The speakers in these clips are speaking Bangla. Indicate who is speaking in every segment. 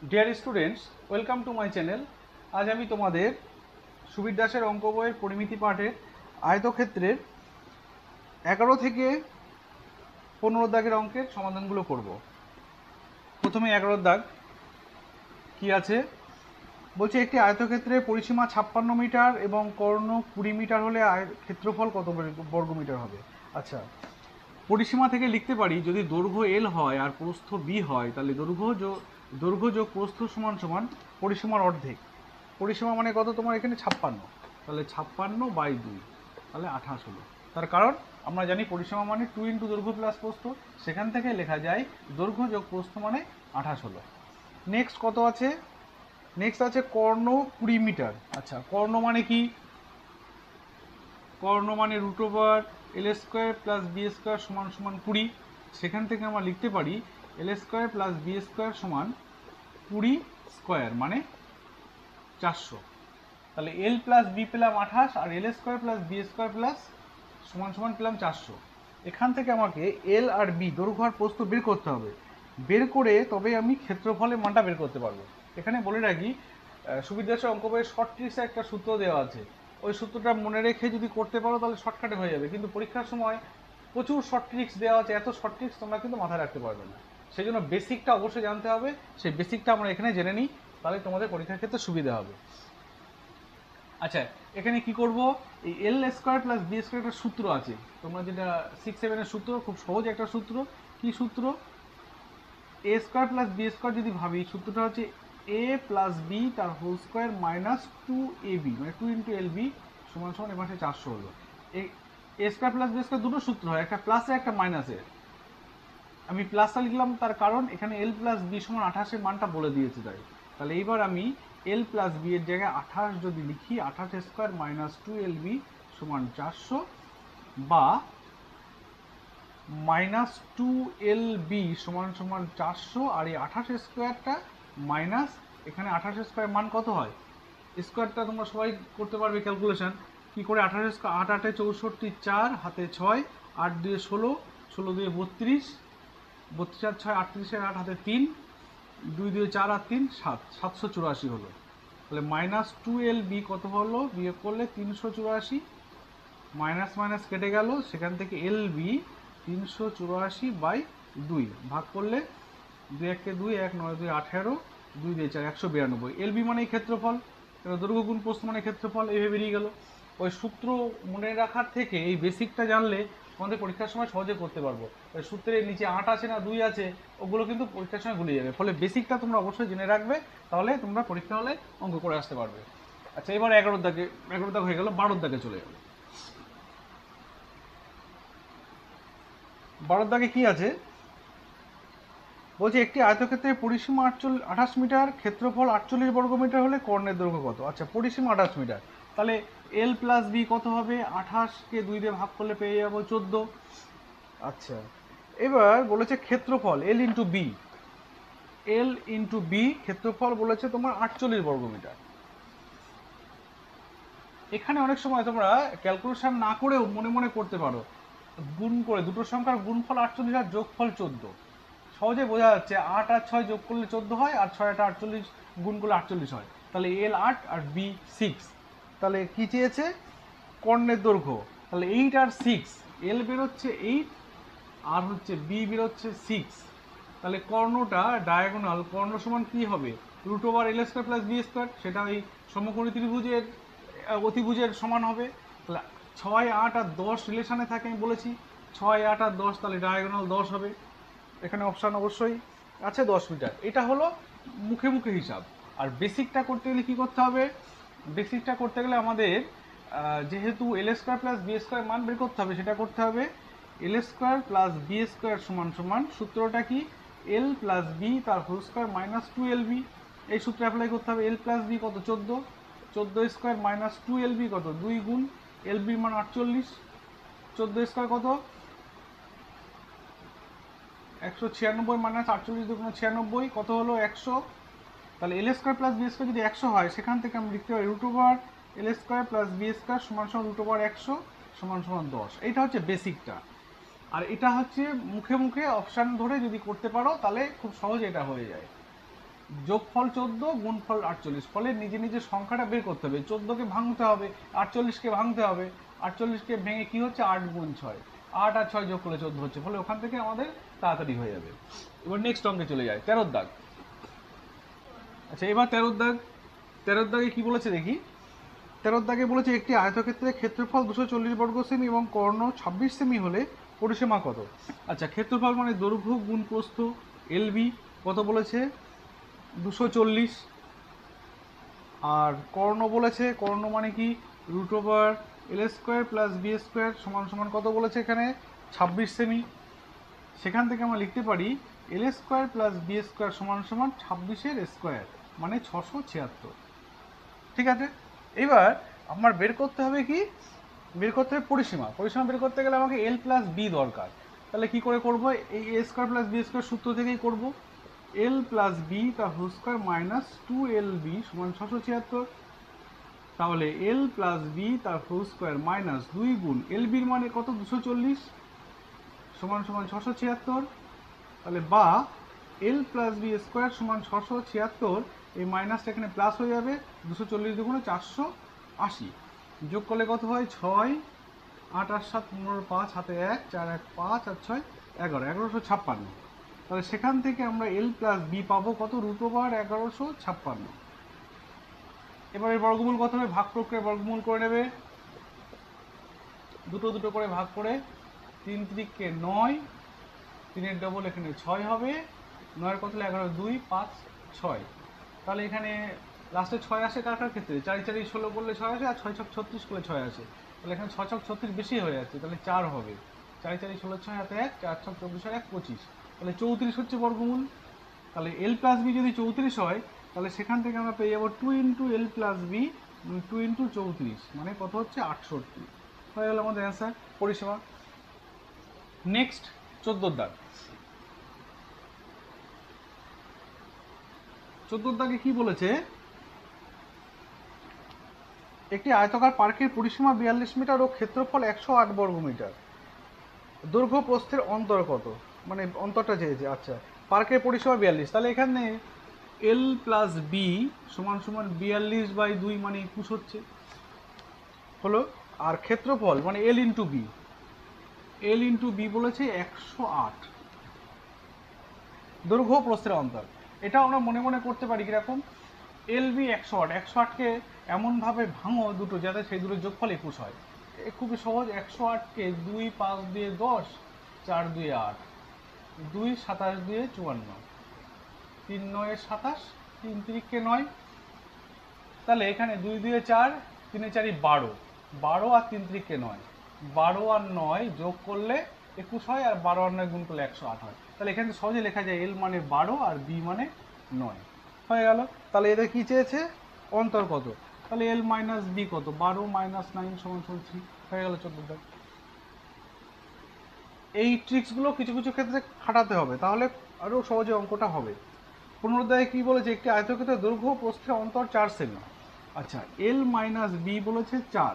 Speaker 1: Dear students, welcome to my channel. আজ আমি তোমাদের সুবীর দাসের অঙ্ক বইয়ের পরিমিতি পাঠের আয়তক্ষেত্রের 11 থেকে 15 দাগের অঙ্কের সমাধানগুলো করব। প্রথমে 11 দাগ কি আছে বলছে, একটি আয়তক্ষেত্রের পরিসীমা 56 মিটার এবং কর্ণ 20 মিটার হলে ক্ষেত্রফল কত বর্গমিটার হবে। আচ্ছা, পরিসীমা থেকে লিখতে পারি, যদি দৈর্ঘ্য এল হয় আর প্রস্থ বি হয় তাহলে দৈর্ঘ্য যোগ প্রস্থ সমান সমান পরিসীমার অর্ধেক। পরিসীমা মানে কত তোমার এখানে 56, তাহলে 56/2, তাহলে 28 হলো। তার কারণ আমরা জানি পরিসীমা মানে 2 ইন্টু দৈর্ঘ্য প্লাস প্রস্থ, সেখান থেকে লেখা যায় দৈর্ঘ্য যোগ প্রস্থ মানে 28 হলো। নেক্সট কত আছে? নেক্সট আছে কর্ণ 20 মিটার। আচ্ছা, কর্ণ মানে কি? কর্ণ মানে √এল² প্লাস বি² সমান সমান 20। সেখান থেকে আমরা লিখতে পারি এল² প্লাস বি² সমান 20² মানে 400। তাহলে এল প্লাস বি পেলাম 28 আর এল² প্লাস বি² প্লাস সমান সমান পেলাম 400। এখান থেকে আমাকে এল আর বি দৈর্ঘ্য আর প্রস্থ বের করতে হবে। বের করে তবে আমি ক্ষেত্রফলের মানটা বের করতে পারবো। এখানে বলে রাখি, সুবীর দাসের অঙ্ক বইয়ের শর্ট ট্রিক্সে একটা সূত্র দেওয়া আছে। ওই সূত্রটা মনে রেখে যদি করতে পারো তাহলে শর্টকাটে হয়ে যাবে, কিন্তু পরীক্ষার সময় প্রচুর শর্ট ট্রিক্স দেওয়া আছে, এত শর্ট ট্রিক্স তোমরা কিন্তু মাথায় রাখতে পারবে না। সেই জন্য বেসিকটা অবশ্যই জানতে হবে। সেই বেসিকটা আমরা এখানে জেনে নিই, তাহলে তোমাদের পরীক্ষার ক্ষেত্রে সুবিধা হবে। আচ্ছা, এখানে কি করব, এই এল² প্লাস বি² একটা সূত্র আছে, তোমরা যেটা 6-7 এর সূত্র, খুব সহজ একটা সূত্র। কি সূত্র? a² প্লাস বি² যদি ভাবি, সূত্রটা হচ্ছে a প্লাস বি তার হোল স্কোয়ার মাইনাস 2ab, মানে 2 ইন্টু এল বি সমান সমান এবার 400 হলো। এই a² প্লাস বি² দুটো সূত্র হয়, একটা প্লাসে একটা মাইনাসে। আমি প্লাসটা লিখলাম তার কারণ এখানে এল প্লাস বি সমান 28 এর মানটা বলে দিয়েছে তাই। তাহলে এইবার আমি এল প্লাস বি এর জায়গায় 28 যদি লিখি, 28² মাইনাস 2lb সমান 400, বা মাইনাস 2lb সমান সমান 400, আর এই 28² মাইনাস এখানে 28² মান কত হয়? স্কোয়ারটা তোমরা সবাই করতে পারবে ক্যালকুলেশন। কি করে? 28, 8 8 64, 4 হাতে 6, 8 2 16, 16 2 32, 32 আর 6 38, 8 হাতে 3, 2 2 4 আর 3 7, 784 হলো। তাহলে মাইনাস 2lb কত হলো? বিয়োগ করলে 384, মাইনাস মাইনাস কেটে গেল, সেখান থেকে lb 384/2 ভাগ করলে 2 1 2, 1 9 2 18, 2 2 4 192। lb মানে ক্ষেত্রফল, দৈর্ঘ্য গুণ প্রস্থ মানে ক্ষেত্রফল, এইভাবে বেরিয়ে গেল। ওই সূত্র মনে রাখার থেকে এই বেসিকটা জানলে আমাদের পরীক্ষার সময় সহজে করতে পারবো। ওই সূত্রের নিচে 8 আছে না 2 আছে, ওগুলো কিন্তু পরীক্ষার সময় ভুলে যাবে। ফলে বেসিকটা তোমরা অবশ্যই জেনে রাখবে, তাহলে তোমরা পরীক্ষা হলে অঙ্ক করে আসতে পারবে। আচ্ছা, এবার 11 দাগে, 11 দাগ হয়ে গেল, 12 দাগে চলে যাবে। 12 দাগে কি আছে বলছে, একটি আয়তক্ষেত্রের পরিসীমা 28 মিটার, ক্ষেত্রফল 48 বর্গমিটার হলে কর্ণের দৈর্ঘ্য কত? আচ্ছা, পরিসীমা 28 মিটার, তাহলে এল প্লাস বি কত হবে? 28কে 2 দিয়ে ভাগ করলে পেয়ে যাবো 14। আচ্ছা, এবার বলেছে ক্ষেত্রফল L into B, L into B ক্ষেত্রফল বলেছে তোমার 48 বর্গমিটার। এখানে অনেক সময় তোমরা ক্যালকুলেশন না করেও মনে মনে করতে পারো, গুণ করে দুটো সংখ্যার গুণফল 48 আর যোগফল 14, সহজে বোঝা যাচ্ছে। 8 আর 6 যোগ করলে 14 হয়, আর 6 আর 48 গুণ করলে 48 হয়। তাহলে এল 8 আর বি 6। তাহলে কি চেয়েছে? কর্ণের দৈর্ঘ্য। তাহলে 8 আর 6, এল বেরোচ্ছে 8 আর হচ্ছে বি বেরোচ্ছে 6। তাহলে কর্ণটা ডায়াগোনাল, কর্ণ সমান কি হবে? √এল² প্লাস বি², সেটা ওই সমকোণী ত্রিভুজের অতিভুজের সমান হবে। তাহলে 6 8 আর 10 রিলেশনে থাকে, আমি বলেছি 6 8 আর 10, তাহলে ডায়াগোনাল 10 হবে। এখানে অপশান অবশ্যই আছে 10 মিটার। এটা হলো মুখে মুখে হিসাব। আর বেসিকটা করতে গেলে কি করতে হবে? বেসিকটা করতে গেলে আমাদের যেহেতু এল² প্লাস বি² মান বের করতে হবে, সেটা করতে হবে এল² প্লাস বি² সমান সমান, সূত্রটা কি? এল প্লাস বি তার হোল স্কোয়ার মাইনাস 2lb। এই সূত্রে অ্যাপ্লাই করতে হবে। এল প্লাস বি কত? 14, 14² মাইনাস 2lb কত? 2 গুণ এলবির মান 48, 14² কত? 196 মাইনাস 48 দুগুণ 96, কত হলো? 100। তাহলে এল² প্লাস বি² যদি 100 হয়, সেখান থেকে আমি লিখতে পারি √এল² প্লাস বি² সমান সমান √100 সমান সমান 10। এইটা হচ্ছে বেসিকটা। আর এটা হচ্ছে মুখে মুখে অপশান ধরে যদি করতে পারো তাহলে খুব সহজে এটা হয়ে যায়। যোগফল 14 গুণফল 48, ফলে নিজে নিজে সংখ্যাটা বের করতে হবে। 14কে ভাঙতে হবে, 48কে ভাঙতে হবে, 48কে ভেঙে কি হচ্ছে 8 গুণ 6, 8 আর 6 যোগ করলে 14 হচ্ছে, ফলে ওখান থেকে আমাদের তাড়াতাড়ি হয়ে যাবে। এবার নেক্সট অঙ্কে চলে যায়, 13 দাগ। আচ্ছা এবার 13 দাগ, 13 দাগে কি বলেছে দেখি। 13 দাগে বলেছে একটি আয়তক্ষেত্রের ক্ষেত্রফল 240 বর্গ সেমি এবং কর্ণ 26 সেমি হলে পরিসীমা কত। আচ্ছা ক্ষেত্রফল মানে দৈর্ঘ্য গুণ প্রস্থ, এলবি কত বলেছে 240, আর কর্ণ বলেছে, কর্ণ মানে কি √L² + B² সমান সমান কত বলেছে এখানে 26 সেমি। সেখান থেকে আমরা লিখতে পারি L² + B² সমান সমান 26-এর স্কোয়ার মানে 676। ঠিক আছে, এবার আমার বের করতে হবে কি, বের করতে হবে পরিসীমা। পরিসীমা বের করতে গেলে আমাকে L + B দরকার। তাহলে কি করে করব, এই A² + B² সূত্র থেকেই করব। L + B তার হোল স্কোয়ার মাইনাস 2LB সমান 676। তাহলে L + B তার হোল স্কোয়ার মাইনাস 2 গুণ LB-র মানে কত 240 সমান সমান 676। তাহলে বা L + B² সমান 676, এই মাইনাসটা এখানে প্লাস হয়ে যাবে, 240 দুগুণে 480, যোগ করলে কত হয় 6, 8 আর 7 15, 5 হাতে 1, 4 1 5 আর 6 11, 1156। তাহলে সেখান থেকে আমরা L + B পাবো কত √1156। এবার এর বর্গমূল কত হবে, ভাগ প্রক্রিয়ায় বর্গমূল করে নেবে, দুটো দুটো করে ভাগ করে, 3 × 9, 3-এর ডবল এখানে 6 হবে, 9-এর কত হলো 11, 2 5 6। তাহলে এখানে লাস্টে 6 আসে কার কার ক্ষেত্রে, 4 4 16 করলে 6 আসে, আর 6 6 36 করলে 6 আসে। তাহলে এখানে 6 6 36 বেশি হয়ে যাচ্ছে, তাহলে 4 হবে, 4 4 16 6 হাতে 1, 4 6 24 আর 1 25, তাহলে 34 হচ্ছে বর্গমূল। তাহলে L + B যদি 34 হয়, তাহলে সেখান থেকে আমরা পেয়ে যাবো 2 × L + B 2 × 34 মানে কত হচ্ছে 68। হয়ে গেল আমাদের অ্যান্সার, পরিসীমা। নেক্সট 14 দাগ। 14 দাগে কি বলেছে, একটি আয়তাকার পার্কের পরিসীমা 42 মিটার ও ক্ষেত্রফল 108 বর্গমিটার, দৈর্ঘ্য প্রস্থের অন্তর কত, মানে অন্তরটা চেয়েছে। আচ্ছা পার্কের পরিসীমা 42, তাহলে এখানে L + B সমান সমান 42/2 মানে 21 হচ্ছে হলো, আর ক্ষেত্রফল মানে L × B, L × B বলেছে 108, দৈর্ঘ্য প্রস্থের অন্তর। এটা আমরা মনে মনে করতে পারি কিরকম, LB 108, 108কে এমনভাবে ভাঙো দুটো যাতে সেই দুটো যোগফল 21 হয়। খুবই সহজ, 108কে 2 5 দিয়ে 10, 4 2 8, 2 27 দিয়ে 54, 3 9 27, 3 3 9। তাহলে এখানে 2 2 4, 3 4 12, 12 আর 3 3 9, 12 আর 9 যোগ করলে 21 হয়, আর 12 আর 9 গুণ করলে 108 হয়। তাহলে এখানে সহজে লেখা যায় L মানে 12 আর B মানে 9, হয়ে গেল। তাহলে এদের কি চেয়েছে, অন্তর কত, তাহলে L - B কত 12 - 9 সমান 3, হয়ে গেল 14 দাগ। এই ট্রিক্সগুলো কিছু কিছু ক্ষেত্রে খাটাতে হবে, তাহলে আরও সহজে অঙ্কটা হবে। 15 দাগে কি বলেছে, একটি আয়তক্ষেত্রের দৈর্ঘ্য প্রস্থের অন্তর 4 সেমি। আচ্ছা L - B বলেছে 4,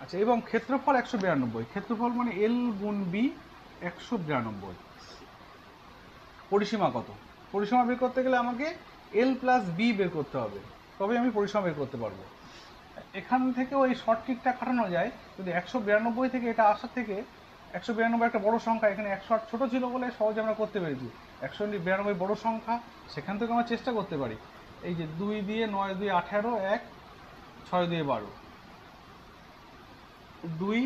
Speaker 1: আচ্ছা এবং ক্ষেত্রফল 192, ক্ষেত্রফল মানে L গুণ B 192, পরিসীমা কত। পরিসীমা বের করতে গেলে আমাকে L + B বের করতে হবে, তবে আমি পরিসীমা বের করতে পারবো। এখান থেকে ওই শর্ট ট্রিকটা কাটানো যায়, যদি 192 থেকে এটা আসার থেকে 192 একটা বড় সংখ্যা, এখানে 108 ছোট ছিল বলে সহজে আমরা করতে পেরেছি। 192 বড় সংখ্যা, সেখান থেকে আমরা চেষ্টা করতে পারি। এই যে 2 দিয়ে 9 2 18, 1 6 2 12, 2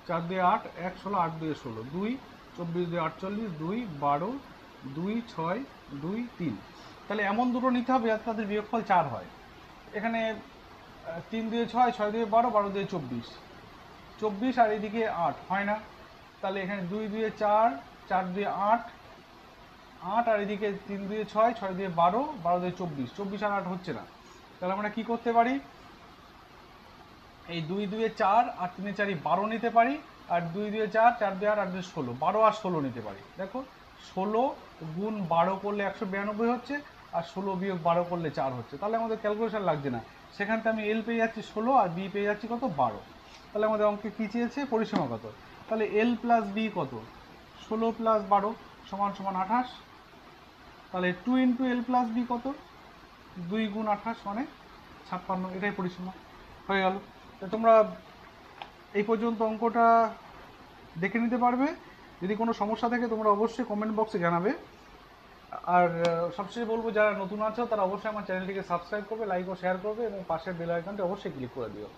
Speaker 1: 4 2 8, 1 16, 8 2 16, 2 24 2 48, 2 12, 2 6 2 3। তাহলে এমন দুটো নিতে হবে যাতে তাদের বিয়োগফল 4 হয়। এখানে 3 2 6, 6 2 12, 12 2 24, 24 আর এদিকে 8 হয় না। তাহলে এখানে 2 2 4, 4 2 8, 8 আর এদিকে 3 2 6, 6 2 12, 12 2 24, 24 আর 8 হচ্ছে না। তাহলে আমরা কি করতে পারি, এই 2 2 4 আর 3 4 12 নিতে পারি, আর 2 2 4, 4 2 8, 8 2 16, 12 আর 16 নিতে পারি। দেখো 16 গুণ 12 করলে 192 হচ্ছে, আর 16 বিয়োগ 12 করলে 4 হচ্ছে। তাহলে আমাদের ক্যালকুলেশন লাগছে না, সেখান থেকে আমি L পেয়ে যাচ্ছি 16 আর B পেয়ে যাচ্ছি কত 12। তাহলে আমাদের অঙ্কে কী চেয়েছে, পরিসীমা কত। তাহলে L + B কত, 16 + 12 সমান সমান 28। তাহলে 2 ইন্টু এল প্লাস বি কত, 2 গুণ 28 মানে 56, এটাই পরিসীমা হয়ে গেল। তো তোমরা এই পর্যন্ত অঙ্কটা দেখে নিতে পারবে। যদি কোনো সমস্যা থাকে তোমরা অবশ্যই কমেন্ট বক্সে জানাবে। আর সবচেয়ে বলবো যারা নতুন আছো তারা অবশ্যই আমার চ্যানেলটিকে সাবস্ক্রাইব করবে, লাইক ও শেয়ার করবে এবং পাশের বেল আইকনটি অবশ্যই ক্লিক করে দিও।